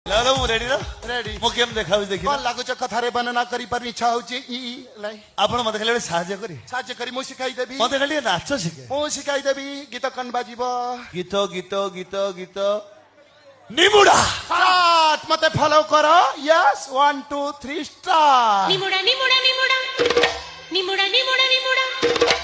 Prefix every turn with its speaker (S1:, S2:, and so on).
S1: लालो मु रेडी ना
S2: रेडी
S1: मु केम देखाबी देखि
S2: कौन लागुच कथारे वर्णना करी पर इच्छा होची ई लाई
S1: आपण मते खाली साहाଯ୍य करी
S2: साहाଯ୍य करी मु शिखाई देबी
S1: मते खाली नाच शिखे
S2: मु शिखाई देबी गीत कन बाजिब
S1: गीत गीत गीत गीत निमुडा
S2: स्टार्ट मते फॉलो करो यस 1 2 3 स्टार्ट
S3: निमुडा निमुडा निमुडा निमुडा निमुडा निमुडा